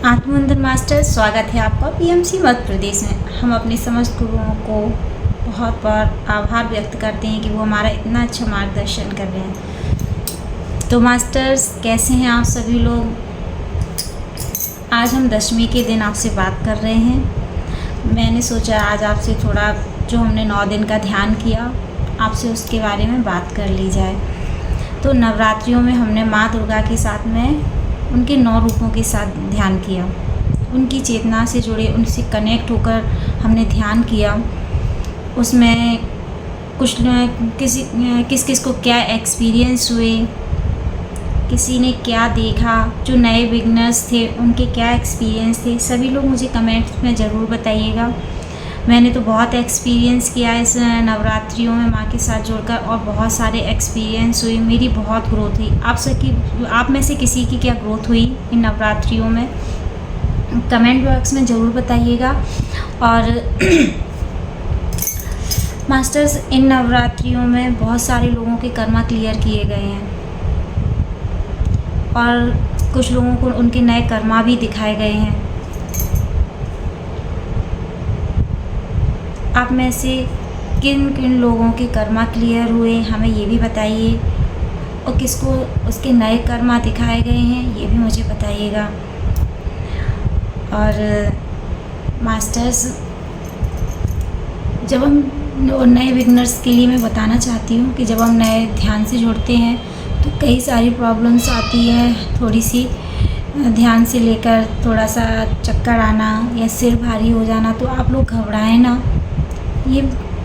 आत्मवंदन master, स्वागत है आपका पीएमसी मध्य प्रदेश में। हम अपने समस्त गुरुओं को बहुत बार आभार व्यक्त करते हैं कि वो हमारा इतना अच्छा मार्गदर्शन कर रहे हैं। तो मास्टर्स, कैसे हैं आप सभी लोग? आज हम दशमी के दिन आपसे बात कर रहे हैं। मैंने सोचा आज आपसे थोड़ा जो हमने 9 दिन का ध्यान किया, आपसे उसके बारे में बात कर ली जाए। तो नवरात्रियों में हमने माँ दुर्गा के साथ में उनके 9 रूपों के साथ ध्यान किया, उनकी चेतना से जुड़े, उनसे कनेक्ट होकर हमने ध्यान किया। उसमें किस किस को क्या एक्सपीरियंस हुए, किसी ने क्या देखा, जो नए बिगनर्स थे उनके क्या एक्सपीरियंस थे, सभी लोग मुझे कमेंट्स में ज़रूर बताइएगा। मैंने तो बहुत एक्सपीरियंस किया इस नवरात्रियों में माँ के साथ जुड़कर, और बहुत सारे एक्सपीरियंस हुए। मेरी बहुत ग्रोथ हुई। आप में से किसी की क्या ग्रोथ हुई इन नवरात्रियों में, कमेंट बॉक्स में ज़रूर बताइएगा। और मास्टर्स, इन नवरात्रियों में बहुत सारे लोगों के कर्मा क्लियर किए गए हैं और कुछ लोगों को उनके नए कर्मा भी दिखाए गए हैं। आप में से किन किन लोगों के कर्मा क्लियर हुए, हमें ये भी बताइए, और किसको उसके नए कर्मा दिखाए गए हैं ये भी मुझे बताइएगा। और मास्टर्स, जब हम नए बिगनर्स के लिए मैं बताना चाहती हूँ कि जब हम नए ध्यान से जुड़ते हैं तो कई सारी प्रॉब्लम्स आती हैं। थोड़ी सी ध्यान से लेकर थोड़ा सा चक्कर आना या सिर भारी हो जाना, तो आप लोग घबराएं ना। ये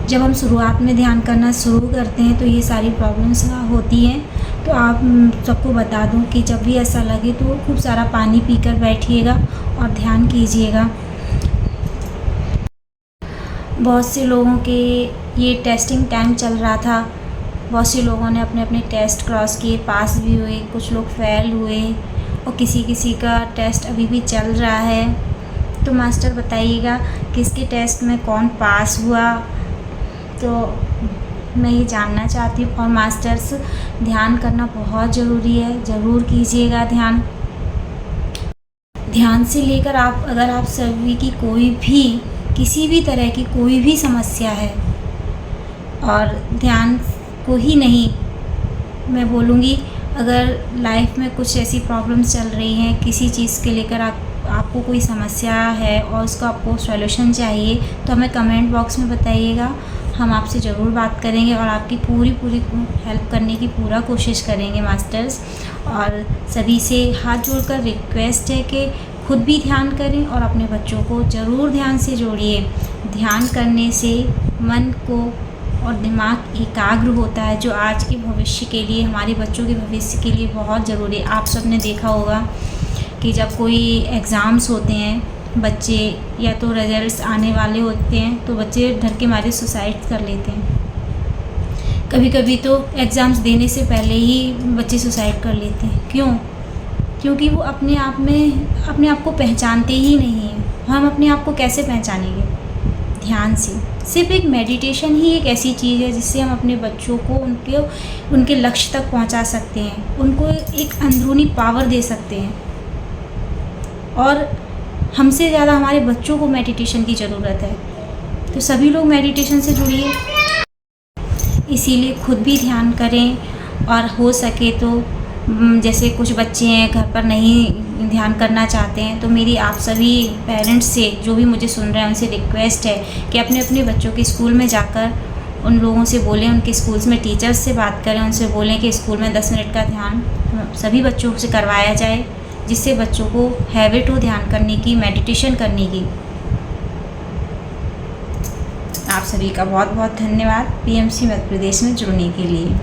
जब हम शुरुआत में ध्यान करना शुरू करते हैं तो ये सारी प्रॉब्लम्स होती हैं। तो आप सबको बता दूं कि जब भी ऐसा लगे तो खूब सारा पानी पीकर बैठिएगा और ध्यान कीजिएगा। बहुत से लोगों के ये टेस्टिंग टाइम चल रहा था, बहुत से लोगों ने अपने अपने टेस्ट क्रॉस किए, पास भी हुए, कुछ लोग फेल हुए, और किसी का टेस्ट अभी भी चल रहा है। तो मास्टर बताइएगा किसके टेस्ट में कौन पास हुआ, तो मैं ये जानना चाहती हूँ। और मास्टर्स, ध्यान करना बहुत ज़रूरी है, ज़रूर कीजिएगा ध्यान। ध्यान से लेकर अगर आप सभी की कोई भी किसी भी तरह की कोई भी समस्या है, और ध्यान को ही नहीं, मैं बोलूँगी अगर लाइफ में कुछ ऐसी प्रॉब्लम्स चल रही हैं, किसी चीज़ के लेकर आपको कोई समस्या है और उसका आपको सॉल्यूशन चाहिए, तो हमें कमेंट बॉक्स में बताइएगा। हम आपसे ज़रूर बात करेंगे और आपकी पूरी हेल्प करने की पूरा कोशिश करेंगे मास्टर्स। और सभी से हाथ जोड़कर रिक्वेस्ट है कि खुद भी ध्यान करें और अपने बच्चों को ज़रूर ध्यान से जोड़िए। ध्यान करने से मन को और दिमाग एकाग्र होता है, जो आज के भविष्य के लिए, हमारे बच्चों के भविष्य के लिए बहुत ज़रूरी है। आप सब ने देखा होगा कि जब कोई एग्ज़ाम्स होते हैं, बच्चे या तो रिजल्ट्स आने वाले होते हैं तो बच्चे डर के मारे सुसाइड कर लेते हैं। कभी कभी तो एग्ज़ाम्स देने से पहले ही बच्चे सुसाइड कर लेते हैं। क्यों? क्योंकि वो अपने आप को पहचानते ही नहीं हैं। हम अपने आप को कैसे पहचानेंगे? ध्यान से। सिर्फ एक मेडिटेशन ही एक ऐसी चीज़ है जिससे हम अपने बच्चों को उनके लक्ष्य तक पहुंचा सकते हैं, उनको एक अंदरूनी पावर दे सकते हैं। और हमसे ज़्यादा हमारे बच्चों को मेडिटेशन की ज़रूरत है। तो सभी लोग मेडिटेशन से जुड़िए। इसीलिए खुद भी ध्यान करें, और हो सके तो जैसे कुछ बच्चे हैं घर पर नहीं ध्यान करना चाहते हैं, तो मेरी आप सभी पेरेंट्स से, जो भी मुझे सुन रहे हैं, उनसे रिक्वेस्ट है कि अपने अपने बच्चों के स्कूल में जाकर उन लोगों से बोलें, उनके स्कूल्स में टीचर्स से बात करें, उनसे बोलें कि स्कूल में 10 मिनट का ध्यान सभी बच्चों से करवाया जाए, जिससे बच्चों को हैबिट हो ध्यान करने की, मेडिटेशन करने की। आप सभी का बहुत बहुत धन्यवाद पीएमसी मध्य प्रदेश में जुड़ने के लिए।